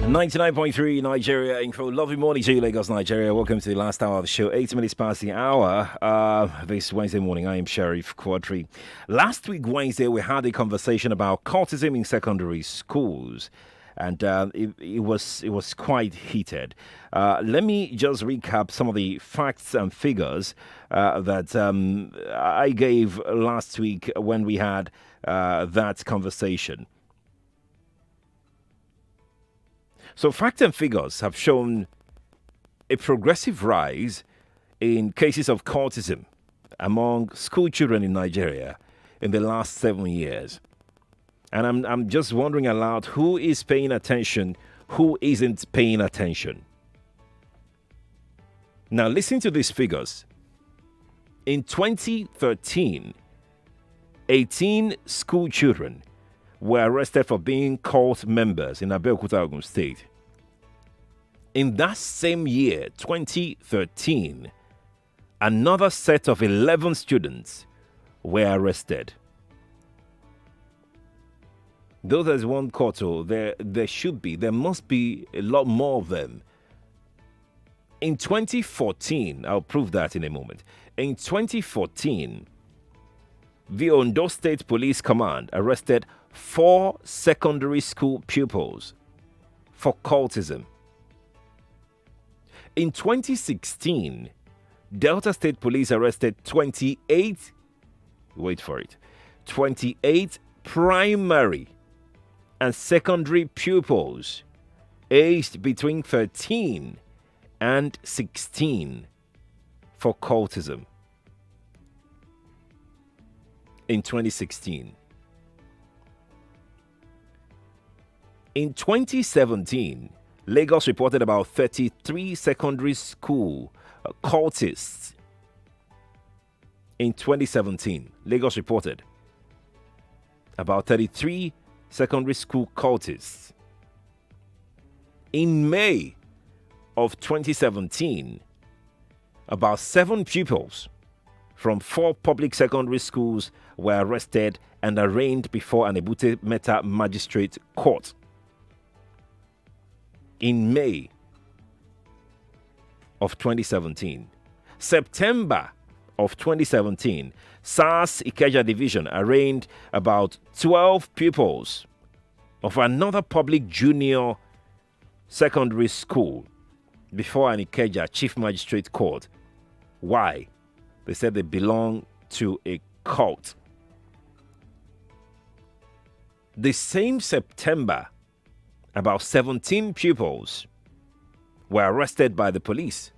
99.3 Nigeria Info. Lovely morning to you, Lagos, Nigeria. Welcome to the last hour of the show. 8 minutes past the hour. This Wednesday morning, I am Sheriff Quadry. Last week, Wednesday, we had a conversation about cultism in secondary schools. And it was quite heated. Let me just recap some of the facts and figures that I gave last week when we had that conversation. So facts and figures have shown a progressive rise in cases of cultism among school children in Nigeria in the last 7 years. And I'm just wondering aloud, who is paying attention, who isn't paying attention? Now listen to these figures. In 2013, 18 school children were arrested for being cult members in Abeokuta, Ogun State. In that same year, 2013, another set of 11 students were arrested. Though there's one quarter, there must be a lot more of them. In 2014, I'll prove that in a moment. In 2014, the Ondo State Police Command arrested 4 secondary school pupils for cultism. In 2016, Delta State Police arrested 28 primary and secondary pupils aged between 13 and 16 for cultism. In 2016. In 2017, Lagos reported about 33 secondary school cultists. In 2017, Lagos reported about 33 secondary school cultists. In May of 2017, about 7 pupils from 4 public secondary schools were arrested and arraigned before an Ebute Metta magistrate court. In May of 2017. September of 2017, SARS Ikeja Division arraigned about 12 pupils of another public junior secondary school before an Ikeja Chief Magistrate Court. Why? They said they belong to a cult. The same September, about 17 pupils were arrested by the police.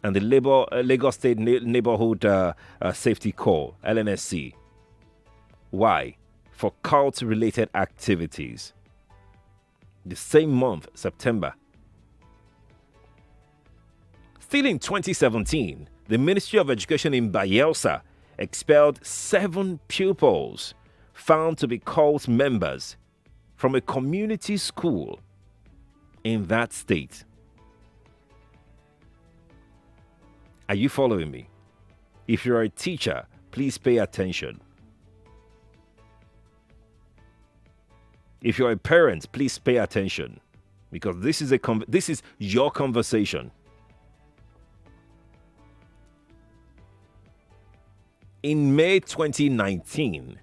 And the Lagos State Neighborhood Safety Corps, LNSC. Why? For cult-related activities. The same month, September. Still in 2017, the Ministry of Education in Bayelsa expelled 7 pupils found to be cult members from a community school in that state. Are you following me? If you're a teacher, please pay attention. If you're a parent, please pay attention, because this is your conversation. In May 2019,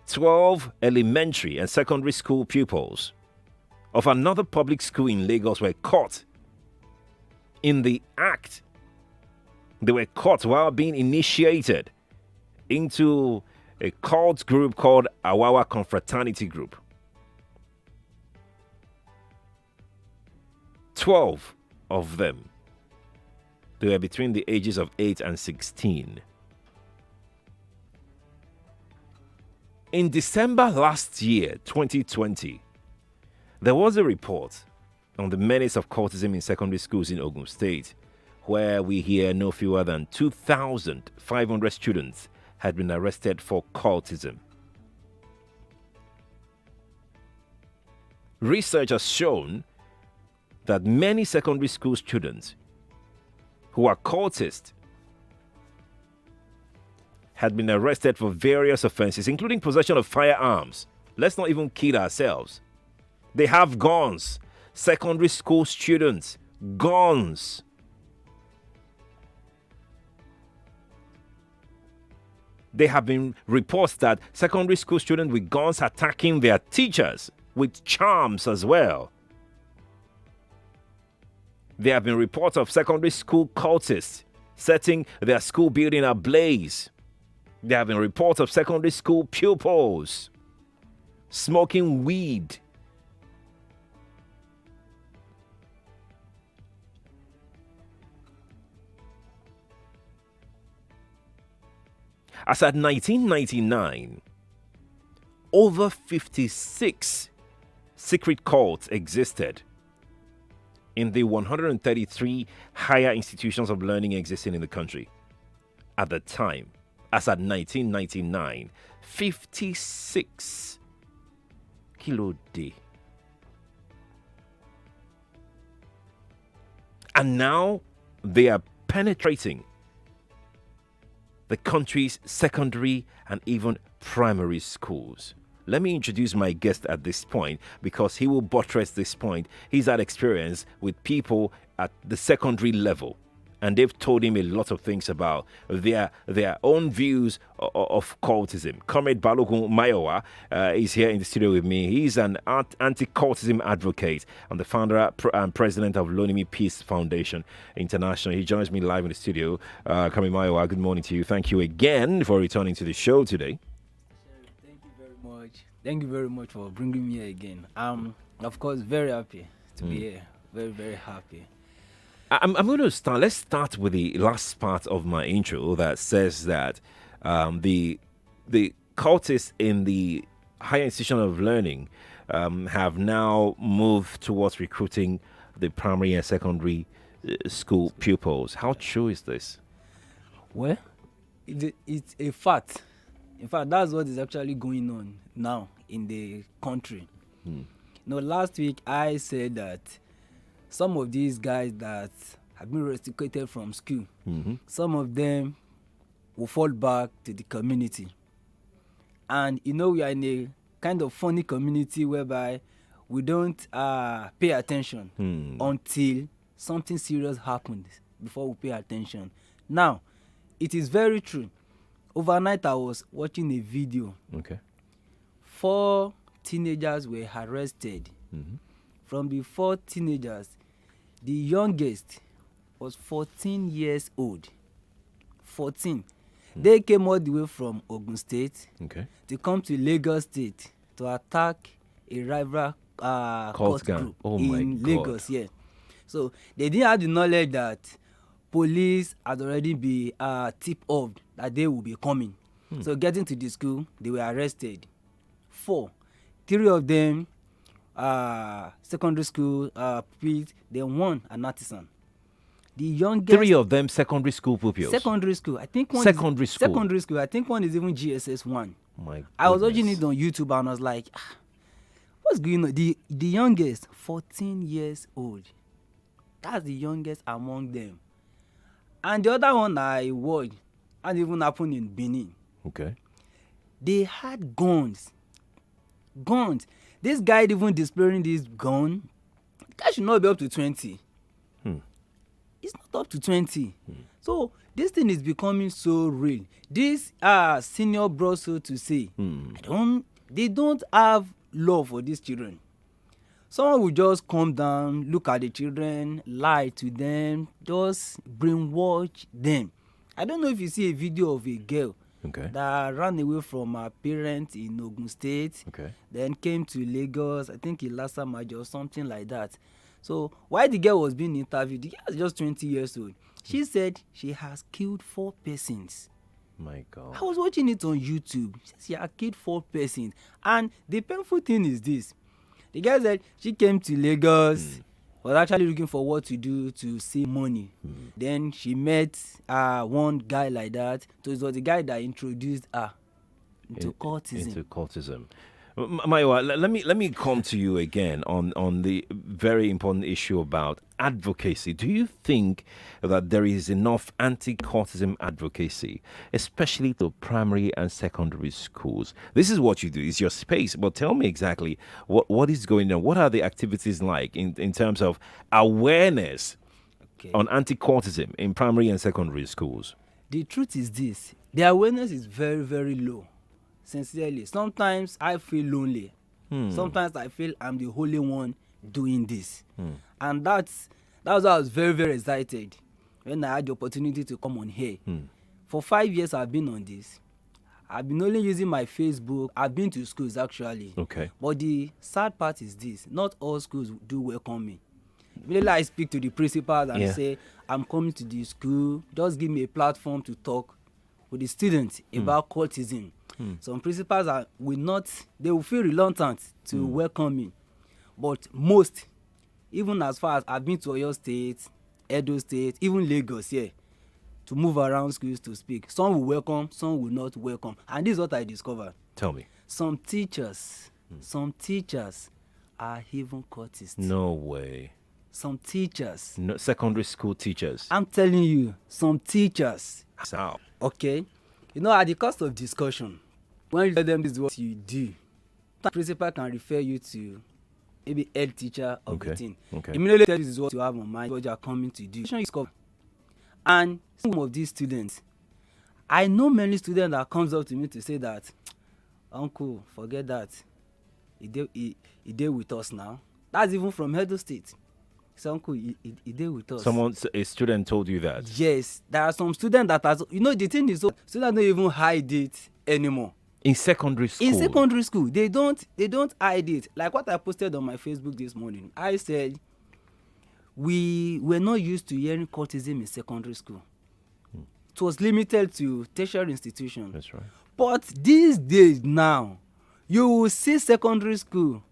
12 elementary and secondary school pupils of another public school in Lagos were caught in the act. They were caught while being initiated into a cult group called Awawa Confraternity Group. 12 of them. They were between the ages of 8 and 16. In December last year, 2020, there was a report on the menace of cultism in secondary schools in Ogun State, where we hear no fewer than 2,500 students had been arrested for cultism. Research has shown that many secondary school students who are cultists had been arrested for various offenses, including possession of firearms Let's not even kid ourselves. They have guns. Secondary school students, guns. There have been reports that secondary school students with guns attacking their teachers with charms as well. There have been reports of secondary school cultists setting their school building ablaze. There have been reports of secondary school pupils smoking weed. As at 1999, over 56 secret cults existed in the 133 higher institutions of learning existing in the country. At the time, as at 1999, 56 kilo day. And now they are penetrating the country's secondary and even primary schools. Let me introduce my guest at this point because he will buttress this point. He's had experience with people at the secondary level, and they've told him a lot of things about their own views of cultism. Comrade Balogun Mayowa is here in the studio with me. He's an anti-cultism advocate and the founder and president of Lonimi Peace Foundation International. He joins me live in the studio. Comrade Mayowa, good morning to you. Thank you again for returning to the show today. Thank you very much. Thank you very much for bringing me here again. I'm, of course, very happy to be here. Very, very happy. I'm going to start. Let's start with the last part of my intro that says that the cultists in the higher institution of learning have now moved towards recruiting the primary and secondary school pupils. How true is this? Well, it's a fact. In fact, that's what is actually going on now in the country. Last week I said that some of these guys that have been restricted from school, some of them will fall back to the community. And we are in a kind of funny community whereby we don't pay attention until something serious happens before we pay attention. Now, it is very true. Overnight I was watching a video. Okay. 4 teenagers were arrested. From the 4 teenagers, the youngest was 14 years old. 14. They came all the way from Ogun State to come to Lagos State to attack a rival cult group in Lagos. Yeah. So they didn't have the knowledge that police had already been tipped off that they will be coming. So getting to the school, they were arrested. 4. 3 of them secondary school pupils, then 1 an artisan. The youngest 3 of them secondary school pupils. Secondary school. I think one secondary is, school. Secondary school. I think one is even GSS 1. I was watching it on YouTube and I was like, what's going on? The youngest, 14 years old. That's the youngest among them. And the other one I watched, and even happened in Benin. Okay. They had guns. This guy even displaying this gun, that should not be up to 20. It's not up to 20. So this thing is becoming so real. This senior bro, so to say, they don't have love for these children. Someone will just come down, look at the children, lie to them, just brainwash them. I don't know if you see a video of a girl that ran away from her parents in Ogun State, then came to Lagos, I think in Lasamaja or something like that. So while the girl was being interviewed, the girl was just 20 years old. She said she has killed 4 persons. My God. I was watching it on YouTube. She said she has killed 4 persons. And the painful thing is this. The girl said she came to Lagos, was actually looking for what to do to save money. Then she met one guy like that. So it was the guy that introduced her into cultism. Maiwa, let me come to you again on the very important issue about advocacy. Do you think that there is enough anti-cultism advocacy, especially to primary and secondary schools? This is what you do. It's your space. But tell me exactly what is going on. What are the activities like in terms of awareness on anti-cultism in primary and secondary schools? The truth is this: the awareness is very, very low. Sincerely, sometimes I feel lonely. Sometimes I feel I'm the only one doing this, and that's why I was very, very excited when I had the opportunity to come on here. For 5 years I've been on this. I've been only using my Facebook. I've been to schools actually. Okay. But the sad part is this: not all schools do welcome me. Immediately I speak to the principals and say, I'm coming to the school, just give me a platform to talk with the students about cultism. Some principals will feel reluctant to welcome me. But most, even as far as I've been to Oyo State, Edo State, even Lagos here, to move around schools to speak. Some will welcome, some will not welcome. And this is what I discovered. Tell me. Some teachers are even cultists. No way. Some teachers. No, secondary school teachers. I'm telling you, some teachers. How? Okay. At the cost of discussion, when you tell them this is what you do, the principal can refer you to maybe head teacher of the team. Immediately tell you this is what you have on mind, what you are coming to do. And some of these students, I know many students that comes up to me to say that, uncle, forget that. He did with us now. That's even from Edo State. So uncle, he did with us. A student told you that? Yes. There are some students that are, the thing is, students don't even hide it anymore. In secondary school? In secondary school, they don't hide it. Like what I posted on my Facebook this morning. I said, we were not used to hearing cultism in secondary school. It was limited to tertiary institutions. That's right. But these days now, you will see secondary school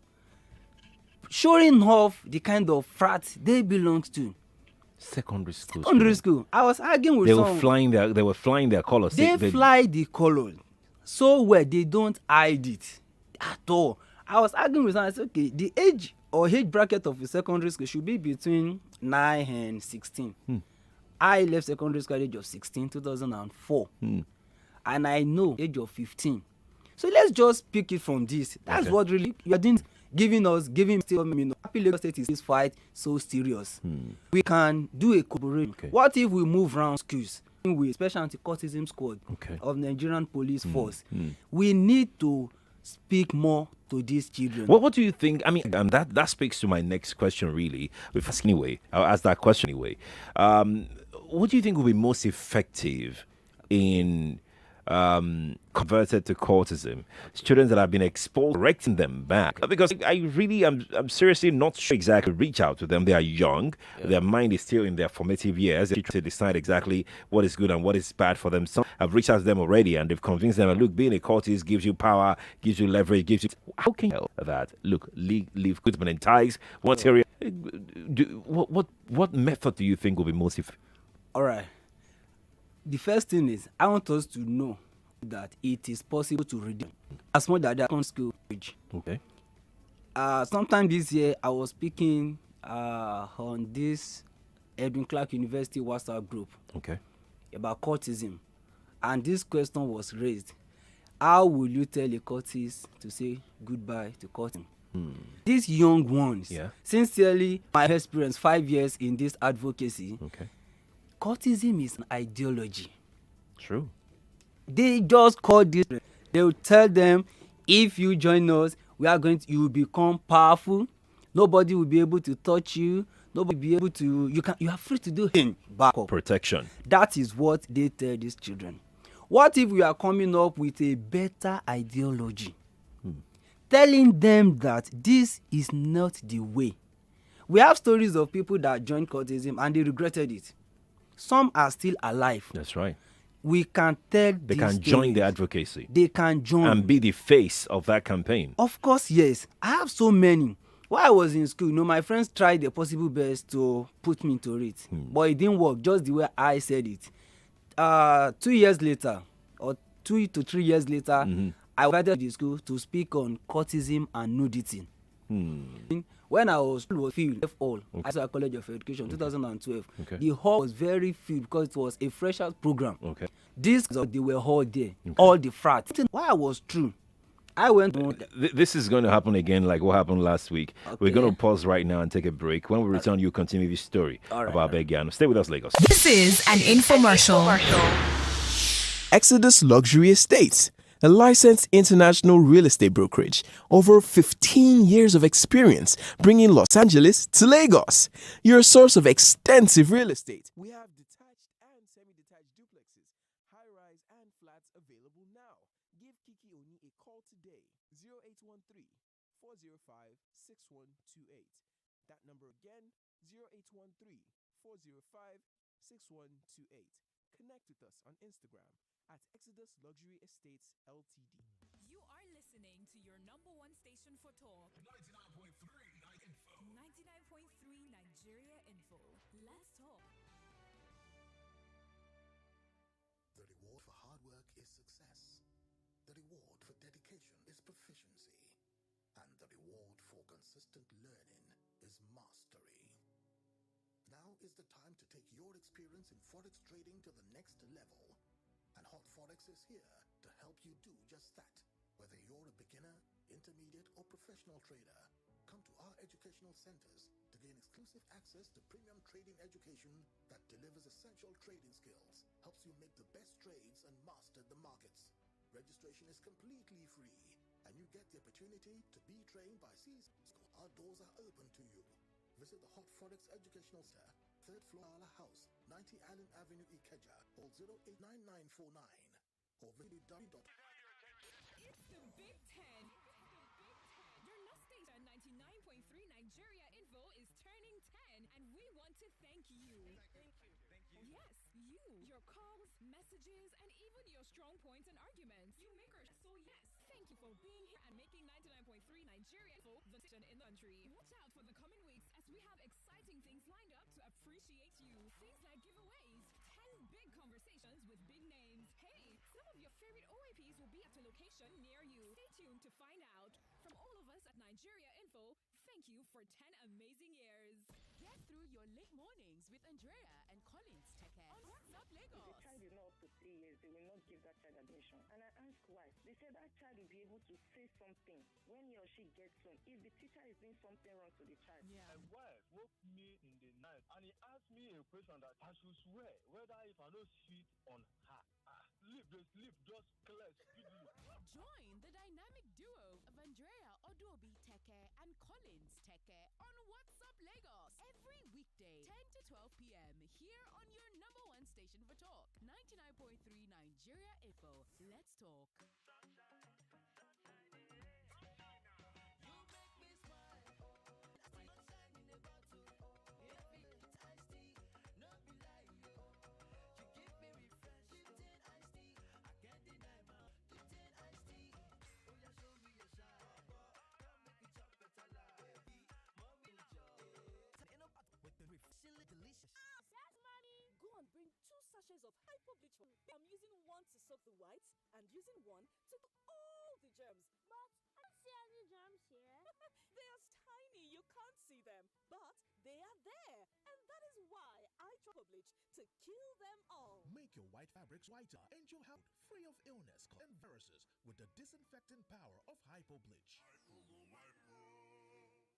showing off the kind of frat they belong to. Secondary school. Secondary school. I was arguing with they were flying their colors. They fly the color so well they don't hide it at all. I was arguing with someone. I said, okay, the age bracket of a secondary school should be between 9 and 16. I left secondary school at the age of 16, 2004. And I know age of 15. So let's just pick it from this. That's what really you are doing. Giving Happy Lagos State is this fight so serious. We can do a collaboration. What if we move around schools with special anti-cultism squad of Nigerian police force? We need to speak more to these children. What do you think? I mean, and that speaks to my next question, really. I'll ask that question anyway. What do you think will be most effective in converted to cultism, students that have been exposed, correcting them back? Because I'm seriously not sure exactly reach out to them. They are young, their mind is still in their formative years. They try to decide exactly what is good and what is bad for them. Some have reached out to them already and they've convinced them, look, being a cultist gives you power, gives you leverage, gives you... How can you help that? Look, leave Goodman in ties. What method do you think will be most effective? All right. The first thing is, I want us to know that it is possible to redeem as much as their school age. Okay. Sometime this year, I was speaking on this Edwin Clark University WhatsApp group about cultism, and this question was raised: how will you tell a cultist to say goodbye to cultism? These young ones, sincerely, my experience 5 years in this advocacy. Cultism is an ideology. True. They just call this. They will tell them, if you join us, you will become powerful. Nobody will be able to touch you. Nobody will be able to. You are free to do anything. Backup. Protection. That is what they tell these children. What if we are coming up with a better ideology, telling them that this is not the way? We have stories of people that joined cultism and they regretted it. Some are still alive. That's right. We can tell they can join the advocacy. They can join and be the face of that campaign. Of course, yes. I have so many. While I was in school, my friends tried their possible best to put me into it, but it didn't work just the way I said it. 2 years later, or 2 to 3 years later, I was invited to the school to speak on cultism and nudity. When I was filled all at the College of Education, 2012, the hall was very filled because it was a freshers program. This they were all there, all the frats. Why I was true. I went. This is going to happen again, like what happened last week. We're going to pause right now and take a break. When we return, you continue this story about Begiano. Stay with us, Lagos. This is an infomercial. Exodus Luxury Estates, a licensed international real estate brokerage, over 15 years of experience bringing Los Angeles to Lagos. Your source of extensive real estate. We have detached and semi-detached duplexes, high-rise and flats available now. Give Kiki Oni a call today, 0813-405-6128. That number again, 0813-405-6128. Connect with us on Instagram at Exodus Luxury Estates Ltd. You are listening to your number one station for talk. 99.3 Nigeria Info. Let's talk. The reward for hard work is success. The reward for dedication is proficiency. And the reward for consistent learning is mastery. Now is the time to take your experience in forex trading to the next level. And Hot Forex is here to help you do just that. Whether you're a beginner, intermediate, or professional trader, come to our educational centers to gain exclusive access to premium trading education that delivers essential trading skills, helps you make the best trades, and master the markets. Registration is completely free, and you get the opportunity to be trained by seasoned. Our doors are open to you. Visit the Hot Forex Educational Center, 3rd floor, Ala House, 90 Allen Avenue, Ikeja, or 089949, or visit It's the Big Ten. Your Lost Station 99.3 Nigeria Info is turning 10, and we want to thank you. Yes, you. Your calls, messages, and even your strong points and arguments. You make us so yes. Thank you for being here and making 99.3 Nigeria Info the station in the country. Watch out for the coming weeks as we have exciting things lined up to appreciate you. Things like giveaways, 10 big conversations with big names. Hey, some of your favorite OAPs will be at a location near you. Stay tuned to find out. From all of us at Nigeria Info, thank you for 10 amazing years. Get through your late mornings with Andrea and Collins Teke on WhatsApp Lagos. If the child is not up to 3 years, they will not give that child admission. And I asked why. They said that child will be able to say something when he or she gets home if the teacher is doing something wrong to the child. Yeah. My wife woke me in the night and he asked me a question that I should swear whether if I don't cheat on her. The sleep just clear speedily. Join the dynamic duo of Andrea Odobi Teke and Collins Teke on WhatsApp Lagos every weekday 10 to 12 p.m. here on your number one station for talk 99.3 Nigeria Info. Let's talk. Go and bring 2 sachets of hypo bleach for me. I'm using one to soak the whites and using one to cook all the germs. But I don't see any germs here. They are tiny, you can't see them. But they are there. And that is why I drop bleach to kill them all. Make your white fabrics whiter and your house free of illness and viruses with the disinfecting power of Hypo Bleach.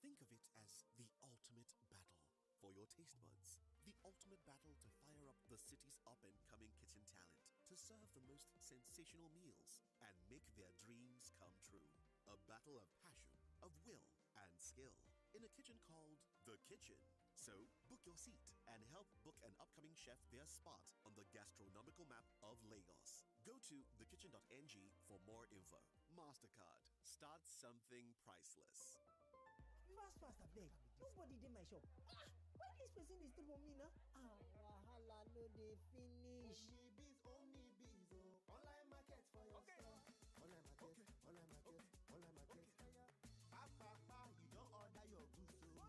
Think of it as the ultimate battle for your taste buds. The ultimate battle to fire up the city's up-and-coming kitchen talent, to serve the most sensational meals, and make their dreams come true. A battle of passion, of will, and skill. In a kitchen called The Kitchen. So, book your seat and help book an upcoming chef their spot on the gastronomical map of Lagos. Go to thekitchen.ng for more info. MasterCard. Start something priceless. Fast, abeg. Nobody dey my shop. Why dis person dey stay for me now? Wahala no dey finish. Only bees, oh. Online market for your store. Online market. Papa, you don order your goods, so.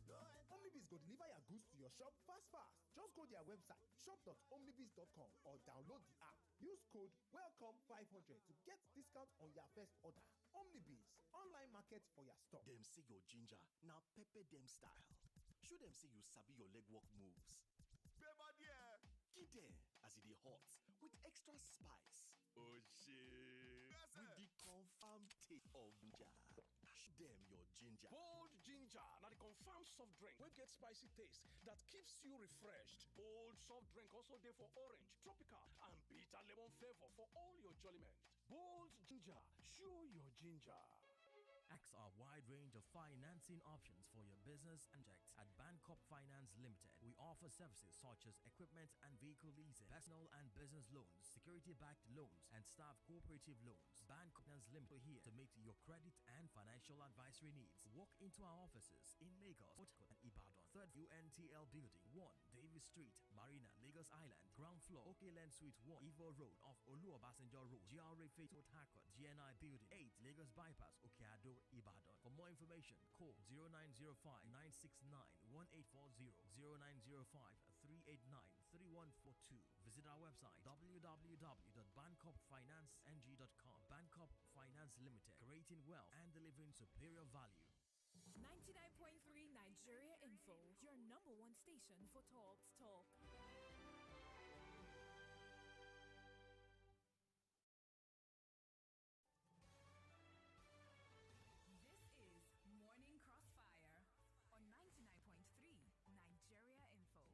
No, Only bees go deliver your goods to your shop fast. Just go there. their website shop.omnibs.com or download the app. Use code WELCOME500 to get discount on your first order. Omnibs, online market for your stock. Them say your ginger, now pepper them style. Show them say you sabi your legwork moves. Beba there, give them as it is hot with extra spice. Oh shit! With the confirmed taste of ginger. Show them your ginger. Bold ginger, now the confirmed soft drink. We get spicy taste that keeps you refreshed. Bold soft drink also there for orange, tropical, and bitter lemon flavor for all your jolliment. Bold ginger, show your ginger. Access our wide range of financing options for your business projects at Bancop Finance Limited. We offer services such as equipment and vehicle leasing, personal and business loans, security-backed loans, and staff cooperative loans. Bancop Finance Limited here to meet your credit and financial advisory needs. Walk into our offices in Lagos, Port Harcourt, and Ibadan. 3rd UNTL Building, 1 Davis Street, Marina, Lagos Island. Ground floor, Okeland Suite 1, Ivo Road off Oluobasanjo Road, GRA Face, Port Harcourt, GNI Building, 8 Lagos Bypass, Okeado, Ibadan. For more information, call 0905-969-1840, 0905-389-3142. Visit our website www.bancopfinanceng.com. Bancop Finance Limited, creating wealth and delivering superior value. 99.3 Nigeria Info, your number one station for Talks Talk. This is Morning Crossfire on 99.3 Nigeria Info.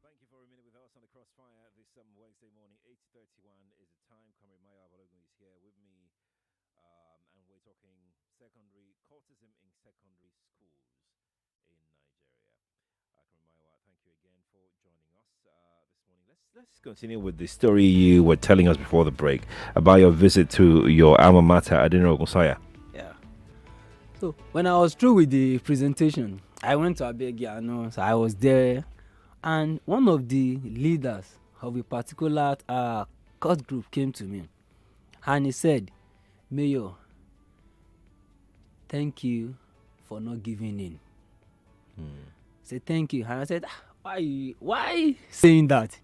Thank you for remaining with us on the Crossfire this Wednesday morning. 8:31 is the time. Kamri Mayo Abalogun is here with me. And we're talking secondary cultism in secondary schools in Nigeria. Kamri Mayo, thank you again for joining us this morning. Let's continue with the story you were telling us before the break about your visit to your alma mater, Adino Gosaya. Yeah. So when I was through with the presentation, I went to Abegiano. So I was there, and one of the leaders of a particular court group came to me, and he said, "Mayor, thank you for not giving in." Say thank you, and I said, why saying that?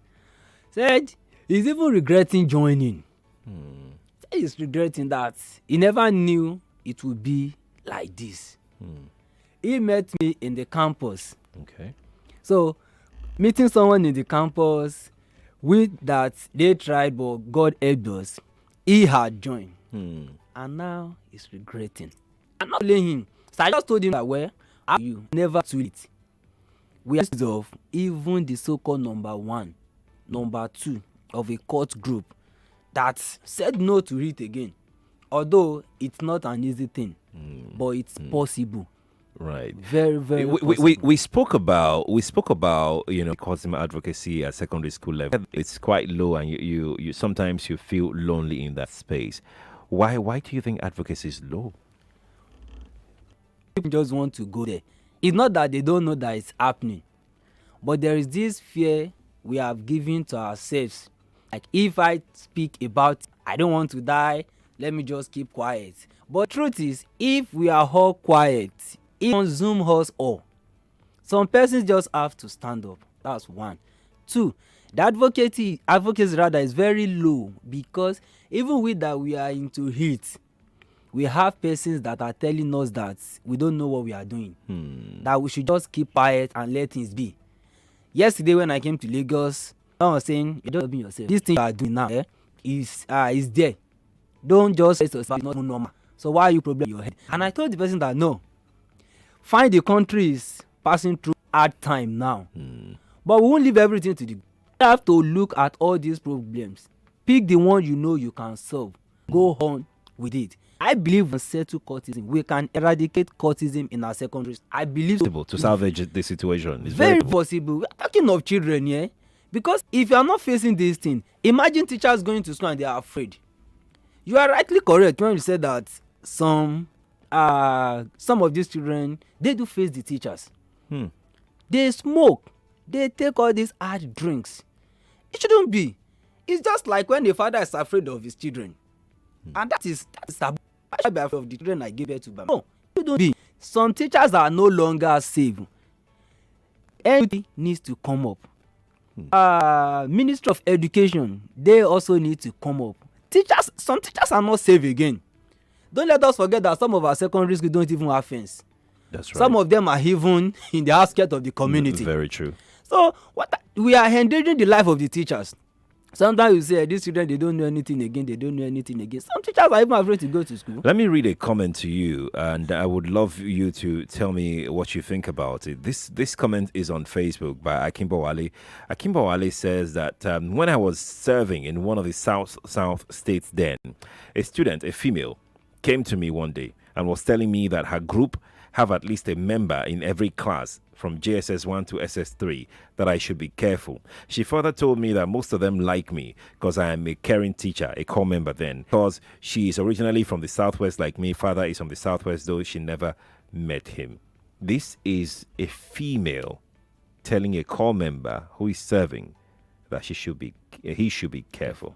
Said he's even regretting joining. Said he's regretting that he never knew it would be like this. He met me in the campus. Okay. So meeting someone in the campus with that they tried, but God helped us. He had joined, and now he's regretting. I'm not blaming him. So I just told him that, well, how you never too late. We are of even the so-called number 1, number 2 of a court group that said no to it again. Although it's not an easy thing, but it's possible. Right. Very, very we spoke about cultism advocacy at secondary school level. It's quite low, and you sometimes you feel lonely in that space. Why do you think advocacy is low? People just want to go there. It's not that they don't know that it's happening, but there is this fear we have given to ourselves. Like, if I speak about I don't want to die, let me just keep quiet. But truth is, if we are all quiet, it consumes us all. Some persons just have to stand up. That's 1. 2, the advocacy rather is very low, because even with that we are into heat, we have persons that are telling us that we don't know what we are doing, that we should just keep quiet and let things be. Yesterday when I came to Lagos, I was saying, you don't be yourself. This thing you are doing now is there. Don't just say it's not normal. So why are you probleming your head? And I told the person that no, fine, the country is passing through hard time now, but we won't leave everything to the. You have to look at all these problems, pick the one you know you can solve, go on with it. I believe in settle cultism. We can eradicate cultism in our secondaries. I believe so. To salvage the situation. It's very possible. We're talking of children here, yeah? Because if you are not facing this thing, imagine teachers going to school and they are afraid. You are rightly correct when you say that some of these children, they do face the teachers. They smoke, they take all these hard drinks. It shouldn't be. It's just like when the father is afraid of his children, and that is taboo. I should be afraid of the children I gave birth to. No, it shouldn't be. Some teachers are no longer safe. Everything needs to come up. Ministry of Education, they also need to come up. Some teachers are not safe again. Don't let us forget that some of our secondary schools don't even have fence. That's right. Some of them are even in the outskirts of the community. Very true. So we are endangering the life of the teachers. Sometimes you say these children, they don't know anything again. They don't know anything again. Some teachers are even afraid to go to school. Let me read a comment to you, and I would love you to tell me what you think about it. This comment is on Facebook by Akimbawale. Akimbawale says that when I was serving in one of the south states then, a student, a female, came to me one day and was telling me that her group have at least a member in every class from JSS 1 to SS 3, that I should be careful. She further told me that most of them like me because I am a caring teacher, a core member then. Because she is originally from the Southwest like me, father is from the Southwest, though she never met him. This is a female telling a core member who is serving that he should be careful.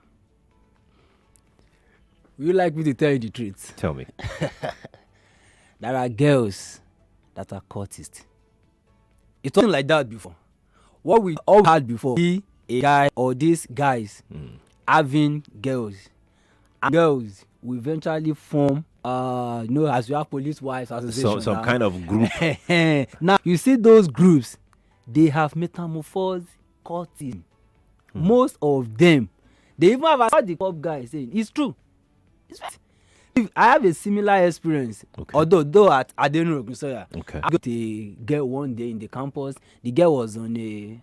Would you like me to tell you the truth? Tell me. There are girls that are cultists. It wasn't like that before. What we all had before, be a guy or these guys having girls, and girls will eventually form as you have police wives association, some kind of group. Now you see those groups, they have metamorphosed cultism. Most of them, they even have what the pop guy is saying. It's true. I have a similar experience, although at Adenu Ogunsoya. I got a girl one day in the campus. The girl was on a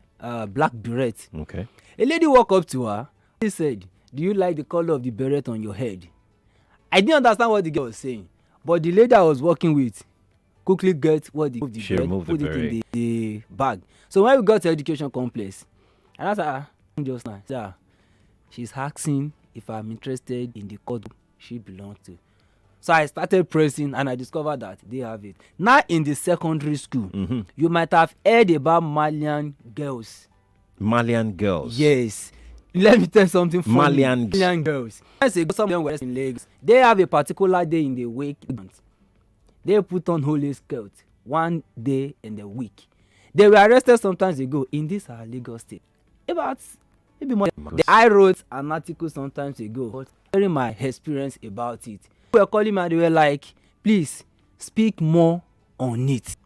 black beret. A lady walked up to her. She said, "Do you like the color of the beret on your head?" I didn't understand what the girl was saying, but the lady I was working with quickly get what the beret, put it in the bag. So when we got to education complex, and I said, just now, yeah, she's asking if I'm interested in the code she belongs to. So I started pressing and I discovered that they have it. Now in the secondary school, you might have heard about Malian girls. Malian girls? Yes. Let me tell you something funny. Malian girls. I say some of them were in Lagos. They have a particular day in the week. They put on holy skirt one day in the week. They were arrested sometimes ago in this Lagos state. Maybe more. I wrote an article sometimes ago sharing my experience about it. They were calling me and they were like, please speak more on it.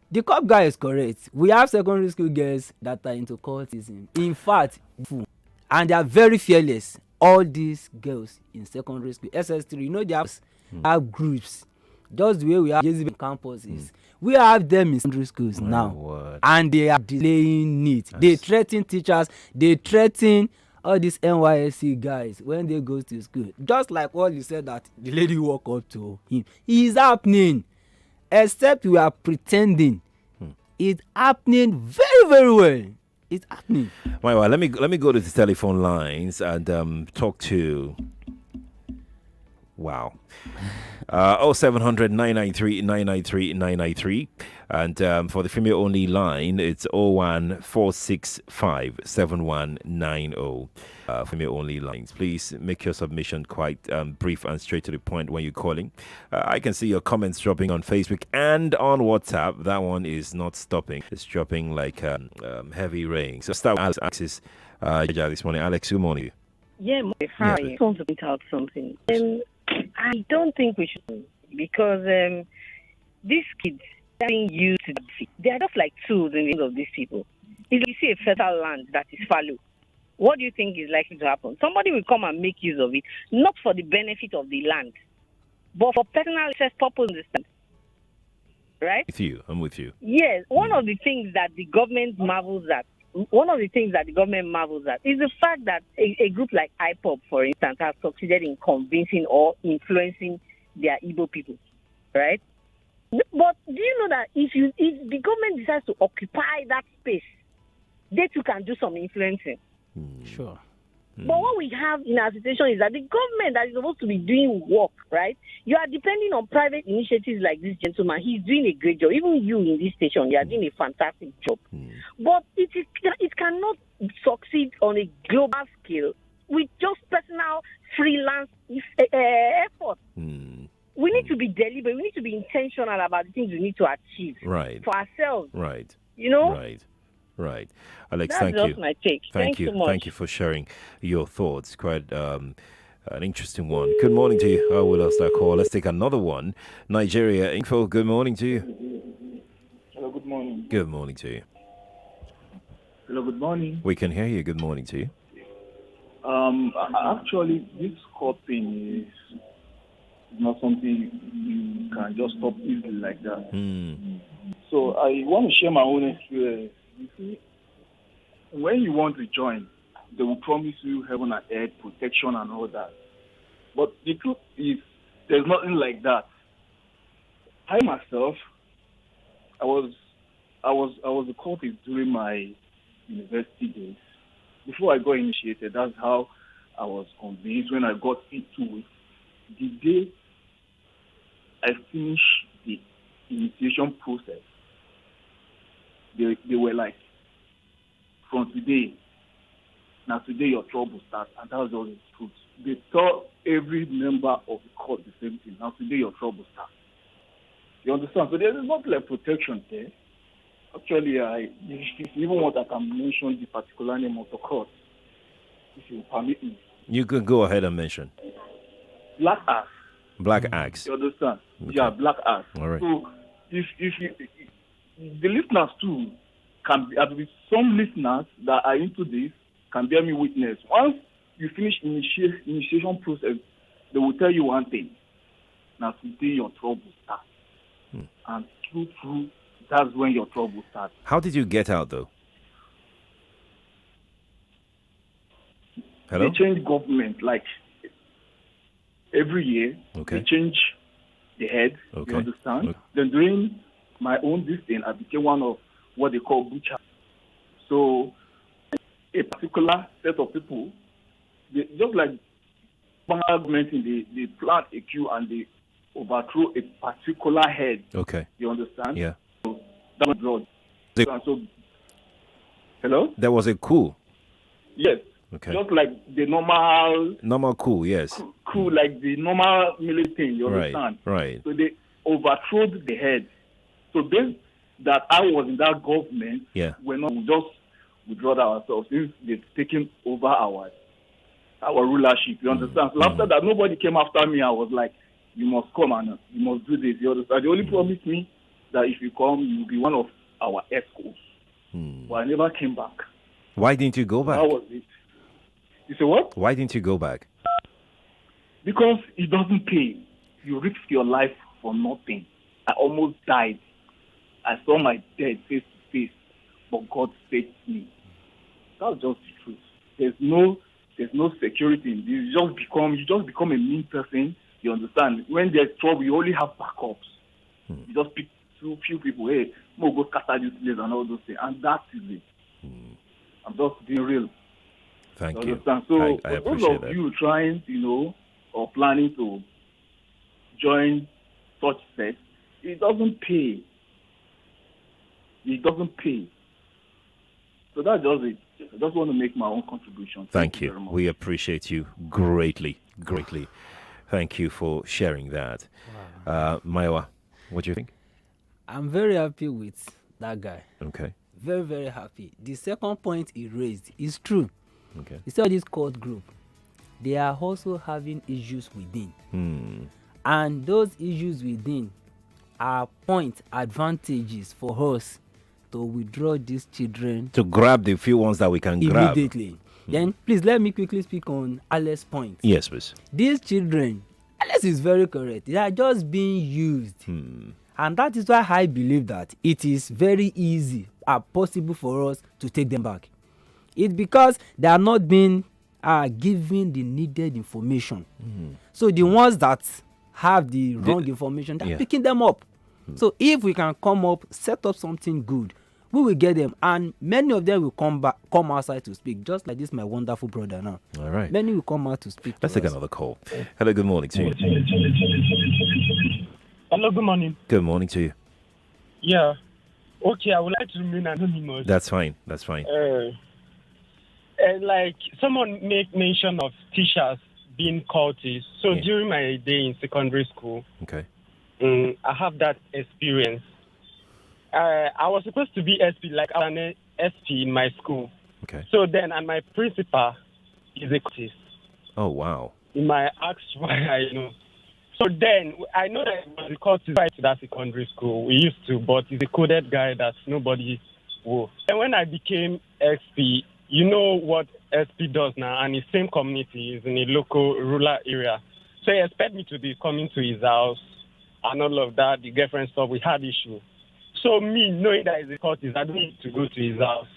The cop guy is correct. We have secondary school girls that are into cultism. In fact, and they are very fearless. All these girls in secondary school, SS3, they have groups. Just the way we have campuses. We have them in secondary schools now. And they are delaying it. They threaten teachers. They threaten all these NYSC guys when they go to school. Just like what you said that the lady walked up to him. It is happening. Except we are pretending. It's happening very, very well. It's happening. Well, let me go to the telephone lines and talk to... Wow. 0700 993 993 993. And for the female only line, it's 01465 7190. Female only lines. Please make your submission quite brief and straight to the point when you're calling. I can see your comments dropping on Facebook and on WhatsApp. That one is not stopping. It's dropping like heavy rain. So start with Alex this morning. Alex, good morning. Yeah, hi. I just want to point out something. I don't think we should, because these kids are being used to they are just like tools in the hands of these people. If you see a fertile land that is fallow, what do you think is likely to happen? Somebody will come and make use of it, not for the benefit of the land, but for personal interest purpose. Understand? Right? I'm with you. Yes, one of the things that the government marvels at is the fact that a group like IPOP, for instance, has succeeded in convincing or influencing their Igbo people, right? But do you know that if the government decides to occupy that space, they too can do some influencing? Sure. But what we have in our situation is that the government that is supposed to be doing work, right? You are depending on private initiatives like this gentleman. He's doing a great job. Even you in this station, you are doing a fantastic job. But it cannot succeed on a global scale with just personal freelance effort. We need to be deliberate. We need to be intentional about the things we need to achieve for ourselves. Right. You know? Right. Right. Alex, That's thank just you. my take. Thank Thanks you. so much. Thank you for sharing your thoughts. Quite an interesting one. Good morning to you. We lost that call. Let's take another one. Nigeria Info, good morning to you. Hello, good morning. Good morning to you. Hello, good morning. We can hear you. Good morning to you. Actually, this court thing is not something you can just stop easily like that. So I want to share my own experience. You see, when you want to join, they will promise you heaven and earth, protection and all that. But the truth is, there's nothing like that. I myself, I was a cultist during my university days. Before I got initiated, that's how I was convinced when I got into it. The day I finished the initiation process, they were like, from today, now today your trouble starts, and that was all the truth. They tell every member of the court the same thing. Now today your trouble starts. You understand? So there is not like protection there. Actually, if you even want, I can mention the particular name of the court, if you permit me. You could go ahead and mention. Black Axe. Black Axe. You understand? Okay. Yeah, Black Axe. All right. So if the listeners too can be some listeners that are into this can bear me witness. Once you finish initiation process, they will tell you one thing. Now today your trouble starts. And true, that's when your trouble starts. How did you get out though? Hello? They change government like every year. Okay. They change the head. Okay. You understand? Okay. Then during my own this thing, I became one of what they call butchers. So a particular set of people, they, just like government, they plant a queue and they overthrow a particular head. Okay. You understand? Yeah. So that was broad. The- And so, hello? There was a coup. Yes. Okay. Just like the normal coup, yes. coup, like the normal military thing, you Right, understand? right. So they overthrew the head. So based that I was in that government, Yeah. we're not just withdraw ourselves since they've taken over our rulership, you understand? So after that, nobody came after me. I was like, you must come and you must do this, you understand? They only promised me that if you come, you'll be one of our escorts. But I never came back. Why didn't you go back? That was it. You say what? Why didn't you go back? Because it doesn't pay. You risk your life for nothing. I almost died. I saw my death face to face, but God saved me. That's just the truth. There's no security in this. You just become a mean person. You understand? When there's trouble, you only have backups. You just pick few people. Hey, I'm gonna go scatter this place and all those things, and that is it. I'm just being real. Thank you. Understand? So I for those appreciate of that. you trying, or planning to join such sect, it doesn't pay. It doesn't pay. So that's just it. I just want to make my own contribution. Thank very you. much. We appreciate you greatly. Thank you for sharing that. Maiwa, what do you think? I'm very happy with that guy. Okay. Very, very happy. The second point he raised is true. Okay. You saw this court group. They are also having issues within. And those issues within are point advantages for us to withdraw these children To grab the few ones that we can grab. immediately. Then please let me quickly speak on Alex's point. Yes, please. These children, Alex is very correct. They are just being used. And that is why I believe that it is very easy and possible for us to take them back. It's because they are not being given the needed information. So the ones that have the wrong information, they're picking them up. So if we can come up, set up something good, we will get them, and many of them will come outside to speak, just like this my wonderful brother now. All right. Many will come out to speak. Let's take another call. Hello, good morning to you. Hello, good morning. Good morning to you. Yeah. Okay, I would like to remain anonymous. That's fine. That's fine. Like someone make mention of teachers being cultists. So during my day in secondary school, Okay. I have that experience. I was supposed to be SP, like an SP in my school. Okay. So then, and my principal is a cultist. Oh, wow. In my ask why I know. So then, I know that it was a cultist right to that secondary school. We used to, but he's a coded guy that nobody will. And when I became SP, you know what SP does now, and his same community is in a local rural area. So he expect me to be coming to his house and all of that, the girlfriend stuff. We had issue. So me, knowing that he's a cultist, I don't need to go to his house.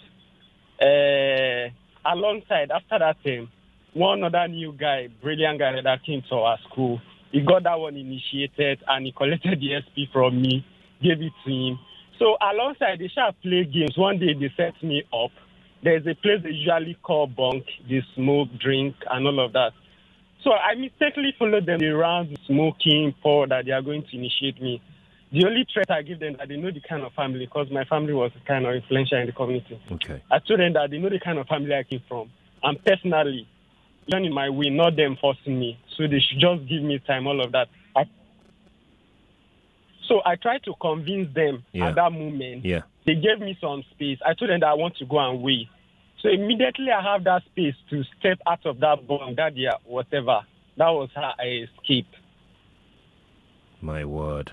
Alongside, after that time, one other new guy, brilliant guy that came to our school, he got that one initiated and he collected the SP from me, gave it to him. So alongside, they shall play games. One day they set me up. There's a place they usually call bunk, they smoke, drink, and all of that. So I mistakenly followed them around smoking, pour that they are going to initiate me. The only threat I give them that they know the kind of family, because my family was kind of influential in the community. Okay. I told them that they know the kind of family I came from. And personally, done in my way, not them forcing me. So they should just give me time, all of that. So I tried to convince them at that moment. Yeah. They gave me some space. I told them that I want to go and weigh. So immediately I have that space to step out of that bunk, that year, whatever. That was how I escaped. My word.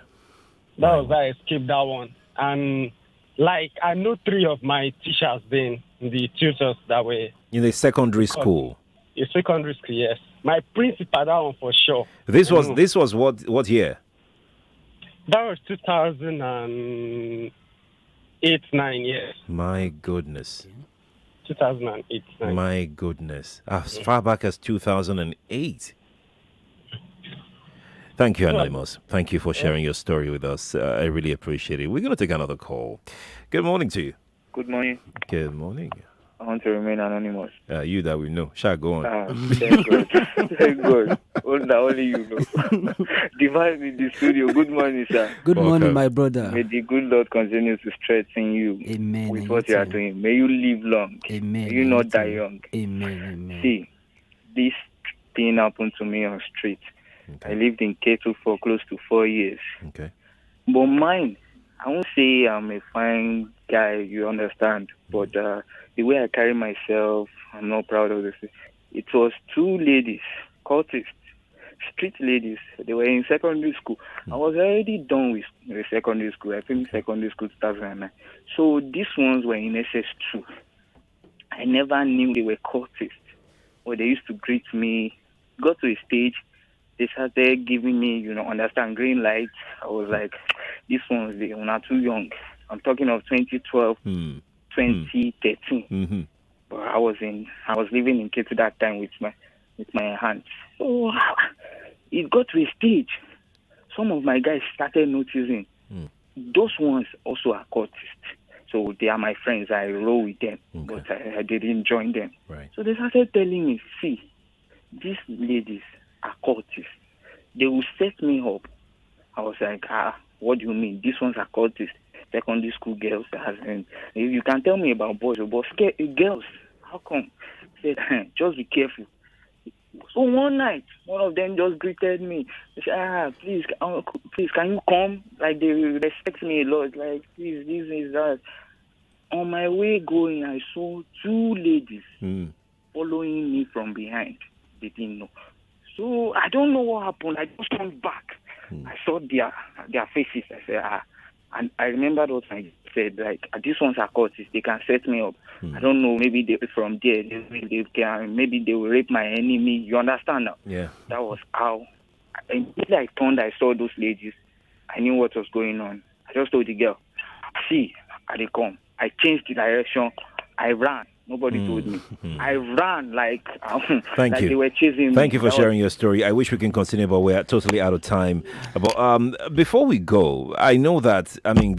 That was how I escaped that one. And like, I know 3 of my teachers then, the tutors that were In the secondary school. in secondary school, yes. My principal, that one for sure. This was what year? That was 2008, 9, yes. My goodness. 2008, 9. My goodness. As far back as 2008. Thank you, Anonymous. Thank you for sharing your story with us. I really appreciate it. We're going to take another call. Good morning to you. Good morning. Good morning. I want to remain anonymous. You that we know. Shall go on. Thank God. Thank God. Only you know. Divine in the studio. Good morning, sir. Good morning, my brother. May the good Lord continue to strengthen you. Amen. With what you are doing. May you live long. Amen. May you not die young. Amen. See, this thing happened to me on street. Okay. I lived in Ketu for close to 4 years. Okay. But mine, I won't say I'm a fine guy, you understand. But the way I carry myself, I'm not proud of this. It was 2 ladies, cultists, street ladies. They were in secondary school. I was already done with the secondary school. I finished secondary school 2009. So these ones were in SS2. I never knew they were cultists. Or they used to greet me. Got to a stage, they started giving me, understand, green lights. I was like, these ones, they are not too young. I'm talking of 2012, 2013. Mm-hmm. But I was living in Ketu that time with my hands. So it got to a stage. Some of my guys started noticing. Those ones also are cultists. So they are my friends. I roll with them, but I didn't join them. Right. So they started telling me, see, these ladies are cultists. They will set me up. I was like, what do you mean? These ones are cultists. Secondary school girls. You can tell me about boys, but girls, how come? I said, just be careful. So one night, one of them just greeted me. They said, please, can you come? Like, they respect me a lot. Like, please, this is that. On my way going, I saw 2 ladies following me from behind. They didn't know. So I don't know what happened. I just turned back. I saw their faces. I said, and I remembered what I said. Like, these ones are cultists. They can set me up. I don't know. Maybe from there, maybe they will rape my enemy. You understand now? Yeah. That was how. Immediately I turned. I saw those ladies. I knew what was going on. I just told the girl, see, they come. I changed the direction. I ran. Nobody told me. I ran like Thank you. They were chasing me. Thank you for sharing your story. I wish we can continue, but we're totally out of time. But before we go, I know that,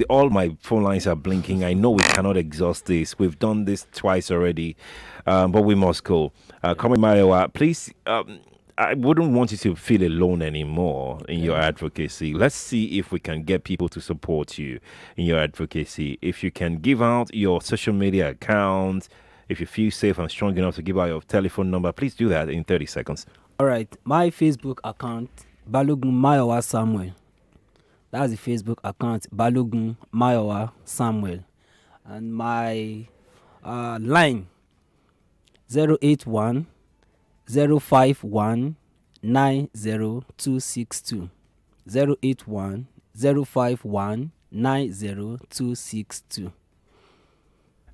all my phone lines are blinking. I know we cannot exhaust this. We've done this twice already, but we must go. Comrade Mayowa, please, I wouldn't want you to feel alone anymore in your advocacy. Let's see if we can get people to support you in your advocacy. If you can give out your social media account, if you feel safe and strong enough to give out your telephone number, please do that in 30 seconds. All right. My Facebook account, Balogun Mayowa Samuel. That's the Facebook account, Balogun Mayowa Samuel. And my line 081 051 90262 081 051 90262.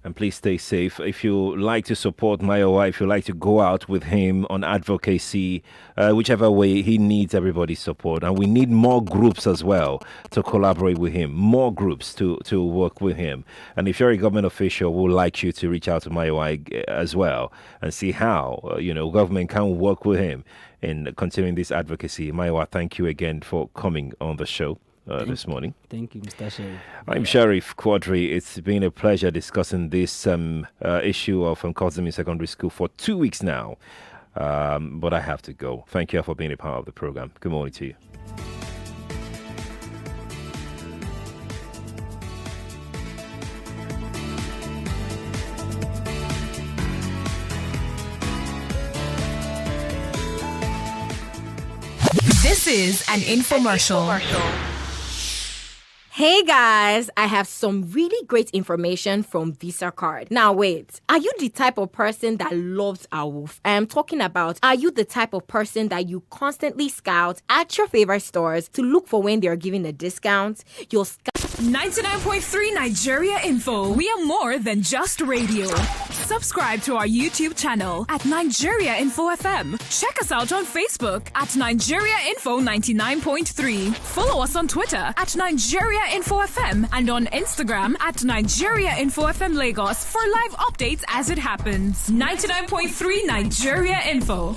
And please stay safe. If you like to support Mayowa, if you like to go out with him on advocacy, whichever way, he needs everybody's support. And we need more groups as well to collaborate with him, more groups to work with him. And if you're a government official, we'd like you to reach out to Mayowa as well and see how, government can work with him in continuing this advocacy. Mayowa, thank you again for coming on the show. This morning. Thank you, Mr. Sheriff. I'm Sheriff Quadry. It's been a pleasure discussing this issue of Cultism in secondary school for 2 weeks now. But I have to go. Thank you for being a part of the program. Good morning to you. This is an infomercial. Hey guys, I have some really great information from Visa Card. Now wait, are you the type of person that loves AWOF? I am talking about, are you the type of person that you constantly scout at your favorite stores to look for when they're giving a discount? 99.3 Nigeria Info. We are more than just radio. Subscribe to our YouTube channel at Nigeria Info FM. Check us out on Facebook at Nigeria Info 99.3. Follow us on Twitter at Nigeria Info FM and on Instagram at Nigeria Info FM Lagos for live updates as it happens. 99.3 Nigeria Info.